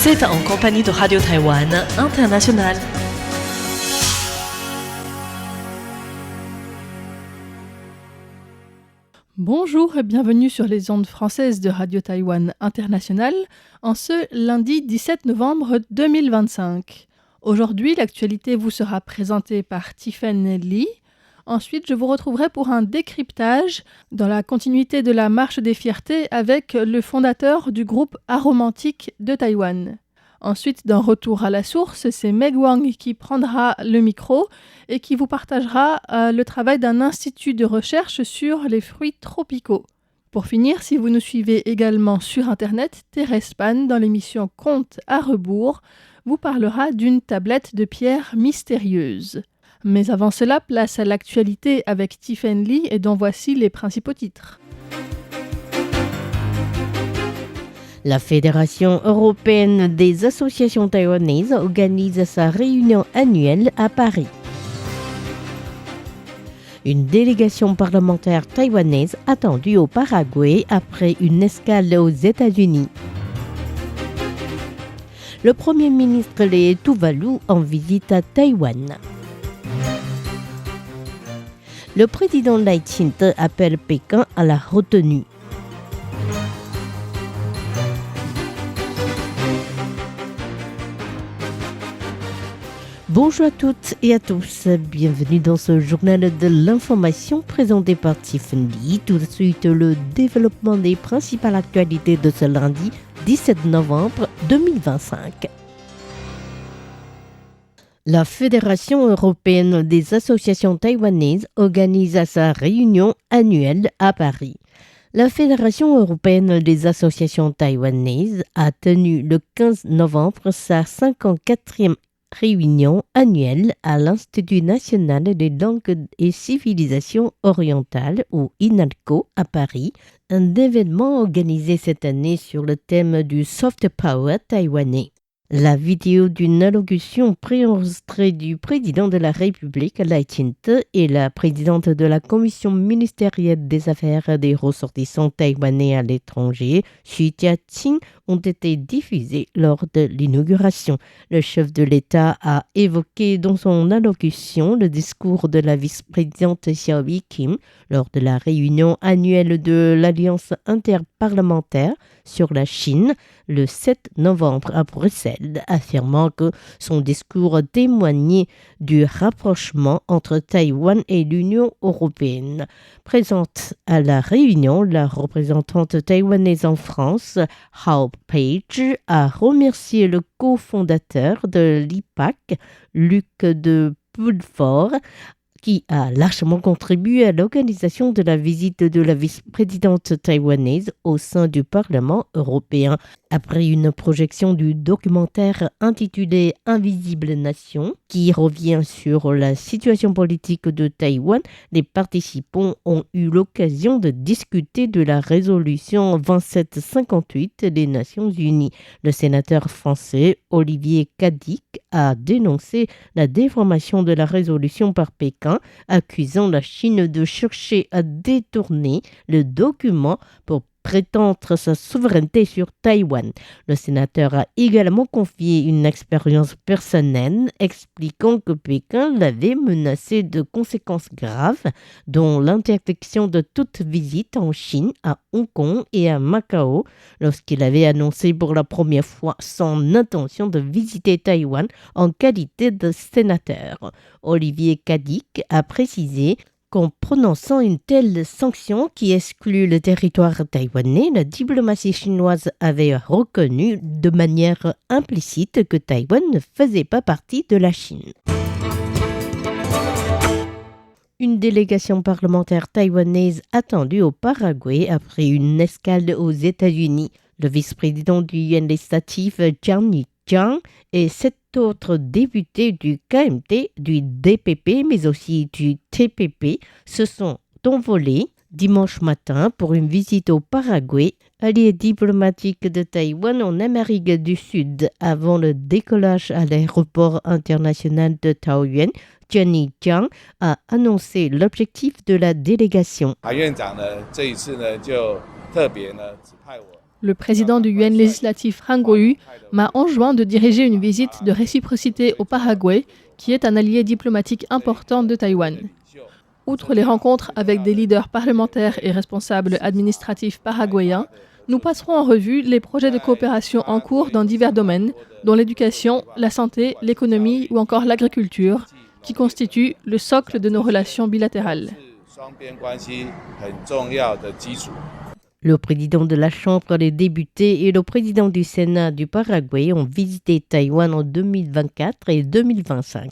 Vous êtes en compagnie de Radio Taïwan International. Bonjour et bienvenue sur les ondes françaises de Radio Taïwan International en ce lundi 17 novembre 2025. Aujourd'hui, l'actualité vous sera présentée par Tiffen Lee. Ensuite, je vous retrouverai pour un décryptage dans la continuité de la Marche des Fiertés avec le fondateur du groupe Aromantique de Taïwan. Ensuite, d'un retour à la source, c'est Meg Wang qui prendra le micro et qui vous partagera le travail d'un institut de recherche sur les fruits tropicaux. Pour finir, si vous nous suivez également sur Internet, Thérèse Pan, dans l'émission Contes à rebours, vous parlera d'une tablette de pierre mystérieuse. Mais avant cela, place à l'actualité avec Tiffen Lee et dont voici les principaux titres. La Fédération européenne des associations taïwanaises organise sa réunion annuelle à Paris. Une délégation parlementaire taïwanaise attendue au Paraguay après une escale aux États-Unis. Le Premier ministre Lee Tuvalu en visite à Taïwan. Le président Lai Ching-te appelle Pékin à la retenue. Bonjour à toutes et à tous, bienvenue dans ce journal de l'information présenté par Tiffen Lee. Tout de suite, le développement des principales actualités de ce lundi 17 novembre 2025. La Fédération européenne des associations taïwanaises organise sa réunion annuelle à Paris. La Fédération européenne des associations taïwanaises a tenu le 15 novembre sa 54e réunion annuelle à l'Institut national des langues et civilisations orientales, ou INALCO, à Paris, un événement organisé cette année sur le thème du soft power taïwanais. La vidéo d'une allocution préenregistrée du président de la République, Lai Ching-te, et la présidente de la Commission ministérielle des affaires des ressortissants taïwanais à l'étranger, Xu Jiaqing, ont été diffusées lors de l'inauguration. Le chef de l'État a évoqué dans son allocution le discours de la vice-présidente Xiao Kim lors de la réunion annuelle de l'Alliance interparlementaire sur la Chine le 7 novembre à Bruxelles, affirmant que son discours témoignait du rapprochement entre Taïwan et l'Union européenne. Présente à la réunion, la représentante taïwanaise en France, Hao Page, a remercié le cofondateur de l'IPAC, Luc de Pulfort, qui a largement contribué à l'organisation de la visite de la vice-présidente taïwanaise au sein du Parlement européen. Après une projection du documentaire intitulé Invisible Nation, qui revient sur la situation politique de Taïwan, les participants ont eu l'occasion de discuter de la résolution 2758 des Nations Unies. Le sénateur français Olivier Cadic a dénoncé la déformation de la résolution par Pékin, accusant la Chine de chercher à détourner le document pour prétendre sa souveraineté sur Taïwan. Le sénateur a également confié une expérience personnelle expliquant que Pékin l'avait menacé de conséquences graves, dont l'interdiction de toute visite en Chine, à Hong Kong et à Macao, lorsqu'il avait annoncé pour la première fois son intention de visiter Taïwan en qualité de sénateur. Olivier Cadic a précisé qu'en prononçant une telle sanction qui exclut le territoire taïwanais, la diplomatie chinoise avait reconnu de manière implicite que Taïwan ne faisait pas partie de la Chine. Une délégation parlementaire taïwanaise attendue au Paraguay après une escale aux États-Unis. Le vice-président du Yuan législatif, Jiang Yijiang, et 7 autres députés du KMT, du DPP, mais aussi du TPP, se sont envolés dimanche matin pour une visite au Paraguay, allié diplomatique de Taïwan en Amérique du Sud, avant le décollage à l'aéroport international de Taoyuan. Jiang Yijiang a annoncé l'objectif de la délégation. Le président du Yuan législatif Han Kuo-yu m'a enjoint de diriger une visite de réciprocité au Paraguay, qui est un allié diplomatique important de Taïwan. Outre les rencontres avec des leaders parlementaires et responsables administratifs paraguayens, nous passerons en revue les projets de coopération en cours dans divers domaines, dont l'éducation, la santé, l'économie ou encore l'agriculture, qui constituent le socle de nos relations bilatérales. Le président de la Chambre des députés et le président du Sénat du Paraguay ont visité Taïwan en 2024 et 2025.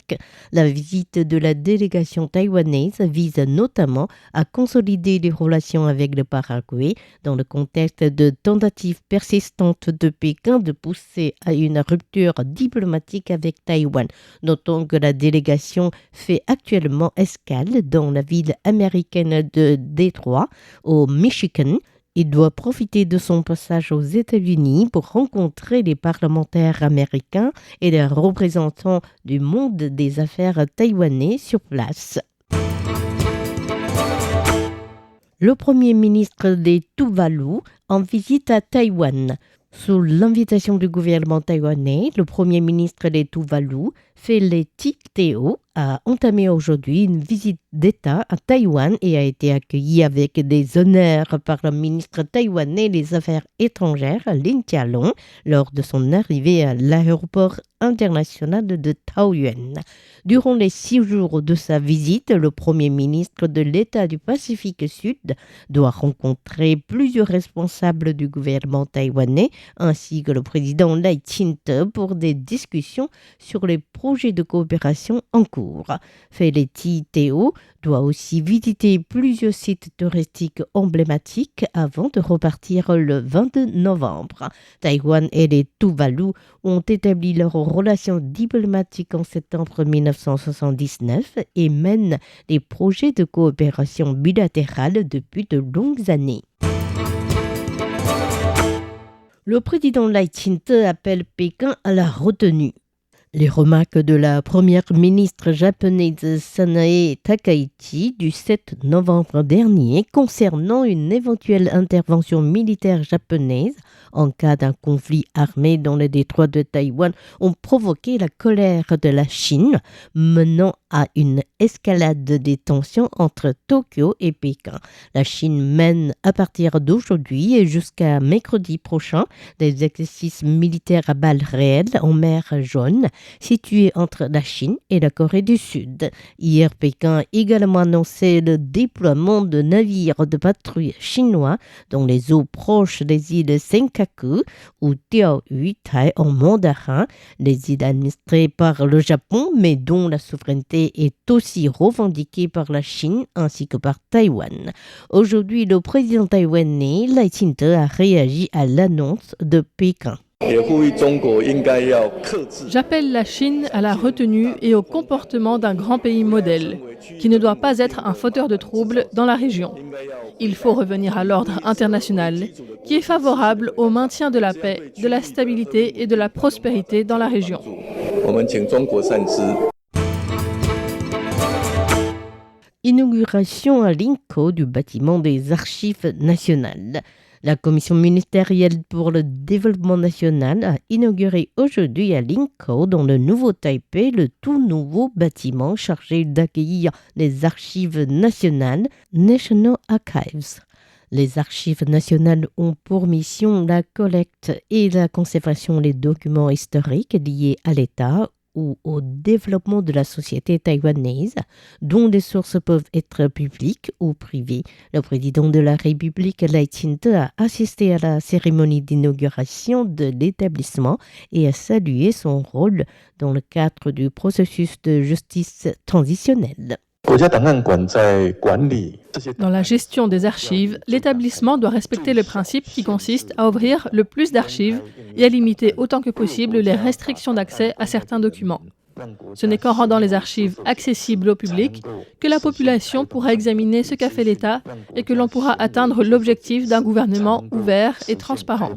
La visite de la délégation taïwanaise vise notamment à consolider les relations avec le Paraguay dans le contexte de tentatives persistantes de Pékin de pousser à une rupture diplomatique avec Taïwan. Notons que la délégation fait actuellement escale dans la ville américaine de Détroit, au Michigan. Il doit profiter de son passage aux États-Unis pour rencontrer les parlementaires américains et les représentants du monde des affaires taïwanais sur place. Le premier ministre des Tuvalu en visite à Taïwan. Sous l'invitation du gouvernement taïwanais, le premier ministre des Tuvalu, Feleti Teo, a entamé aujourd'hui une visite d'État à Taïwan et a été accueilli avec des honneurs par le ministre taïwanais des Affaires étrangères, Lin Chia-long, lors de son arrivée à l'aéroport international de Taoyuan. Durant les 6 jours de sa visite, le premier ministre de l'État du Pacifique Sud doit rencontrer plusieurs responsables du gouvernement taïwanais ainsi que le président Lai Ching-te pour des discussions sur les projets de coopération en cours. Feleti Teo doit aussi visiter plusieurs sites touristiques emblématiques avant de repartir le 22 novembre. Taïwan et les Tuvalu ont établi leurs relations diplomatiques en septembre 1979 et mènent des projets de coopération bilatérale depuis de longues années. Le président Lai Ching-te appelle Pékin à la retenue. Les remarques de la première ministre japonaise Sanae Takaichi du 7 novembre dernier concernant une éventuelle intervention militaire japonaise en cas d'un conflit armé dans le détroit de Taïwan ont provoqué la colère de la Chine, menant à une escalade des tensions entre Tokyo et Pékin. La Chine mène à partir d'aujourd'hui et jusqu'à mercredi prochain des exercices militaires à balles réelles en mer Jaune, située entre la Chine et la Corée du Sud. Hier, Pékin a également annoncé le déploiement de navires de patrouille chinois dans les eaux proches des îles Senkaku ou Diaoyutai en mandarin, les îles administrées par le Japon mais dont la souveraineté est aussi revendiquée par la Chine ainsi que par Taïwan. Aujourd'hui, le président taïwanais Lai Ching-te a réagi à l'annonce de Pékin. J'appelle la Chine à la retenue et au comportement d'un grand pays modèle, qui ne doit pas être un fauteur de troubles dans la région. Il faut revenir à l'ordre international, qui est favorable au maintien de la paix, de la stabilité et de la prospérité dans la région. Inauguration à Linkou du bâtiment des Archives nationales. La Commission ministérielle pour le développement national a inauguré aujourd'hui à Linkou, dans le nouveau Taipei, le tout nouveau bâtiment chargé d'accueillir les archives nationales, National Archives. Les archives nationales ont pour mission la collecte et la conservation des documents historiques liés à l'État ou au développement de la société taïwanaise, dont les sources peuvent être publiques ou privées. Le président de la République, Lai Ching-te, a assisté à la cérémonie d'inauguration de l'établissement et a salué son rôle dans le cadre du processus de justice transitionnelle. Dans la gestion des archives, l'établissement doit respecter le principe qui consiste à ouvrir le plus d'archives et à limiter autant que possible les restrictions d'accès à certains documents. Ce n'est qu'en rendant les archives accessibles au public que la population pourra examiner ce qu'a fait l'État et que l'on pourra atteindre l'objectif d'un gouvernement ouvert et transparent.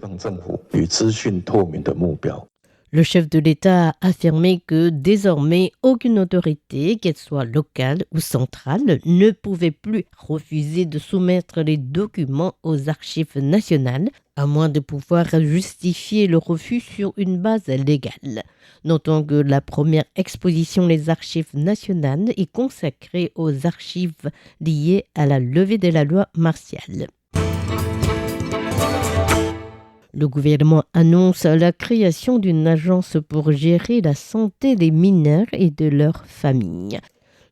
Le chef de l'État a affirmé que désormais aucune autorité, qu'elle soit locale ou centrale, ne pouvait plus refuser de soumettre les documents aux archives nationales, à moins de pouvoir justifier le refus sur une base légale. Notons que la première exposition des archives nationales est consacrée aux archives liées à la levée de la loi martiale. Le gouvernement annonce la création d'une agence pour gérer la santé des mineurs et de leurs familles.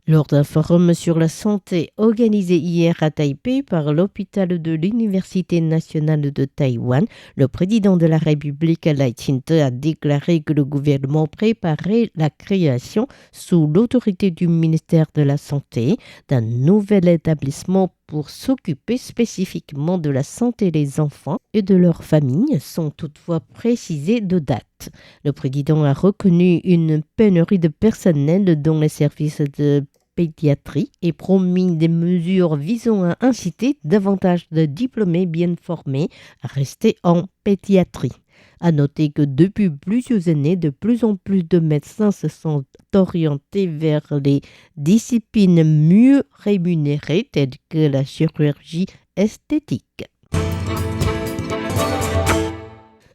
Lors d'un forum sur la santé organisé hier à Taipei par l'hôpital de l'Université nationale de Taïwan, le président de la République Lai Ching-te a déclaré que le gouvernement préparait la création, sous l'autorité du ministère de la Santé, d'un nouvel établissement pour s'occuper spécifiquement de la santé des enfants et de leurs familles, sans toutefois préciser de date. Le président a reconnu une pénurie de personnel dans les services de pédiatrie et promis des mesures visant à inciter davantage de diplômés bien formés à rester en pédiatrie. À noter que depuis plusieurs années, de plus en plus de médecins se sont orientés vers les disciplines mieux rémunérées telles que la chirurgie esthétique.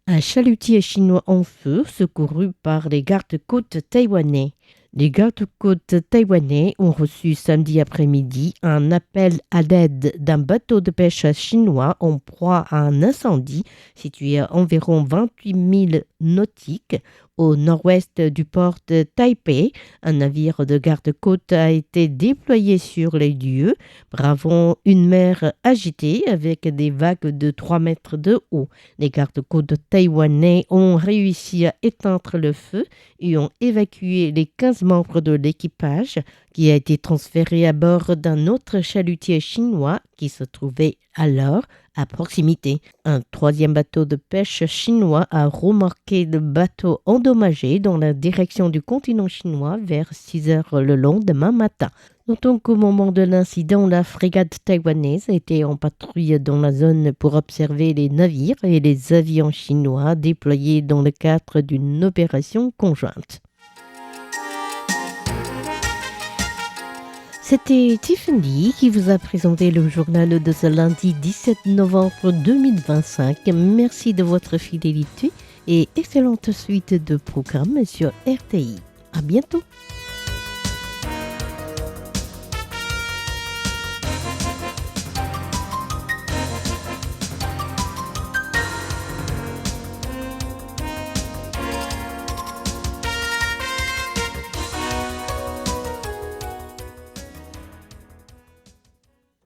Un chalutier chinois en feu secouru par les gardes-côtes taïwanais. Les gardes-côtes taïwanais ont reçu samedi après-midi un appel à l'aide d'un bateau de pêche chinois en proie à un incendie situé à environ 28 000 nautiques au nord-ouest du port de Taipei. Un navire de garde-côte a été déployé sur les lieux, bravant une mer agitée avec des vagues de 3 mètres de haut. Les garde-côtes taïwanais ont réussi à éteindre le feu et ont évacué les 15 membres de l'équipage qui a été transféré à bord d'un autre chalutier chinois qui se trouvait alors à proximité. Un troisième bateau de pêche chinois a remorqué le bateau endommagé dans la direction du continent chinois vers 6 heures le lendemain matin. Notons qu'au moment de l'incident, la frégate taïwanaise était en patrouille dans la zone pour observer les navires et les avions chinois déployés dans le cadre d'une opération conjointe. C'était Tiffany qui vous a présenté le journal de ce lundi 17 novembre 2025. Merci de votre fidélité et excellente suite de programmes sur RTI. À bientôt.